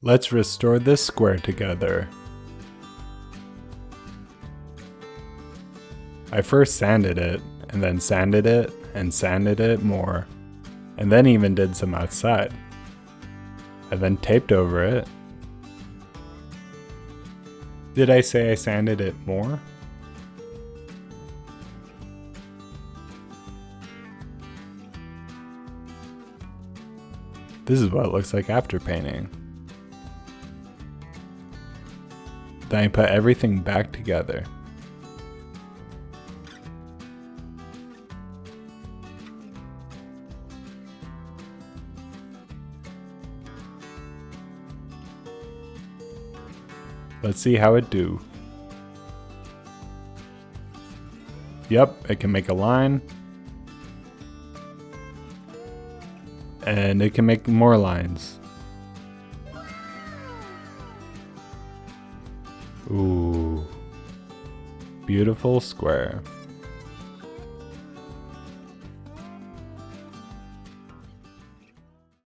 Let's restore this square together. I first sanded it, and then sanded it, and sanded it more, and then even did some outside. I then taped over it. Did I say I sanded it more? This is what it looks like after painting. Then I put everything back together. Let's see how it do. Yep, it can make a line. And it can make more lines. Ooh. Beautiful square.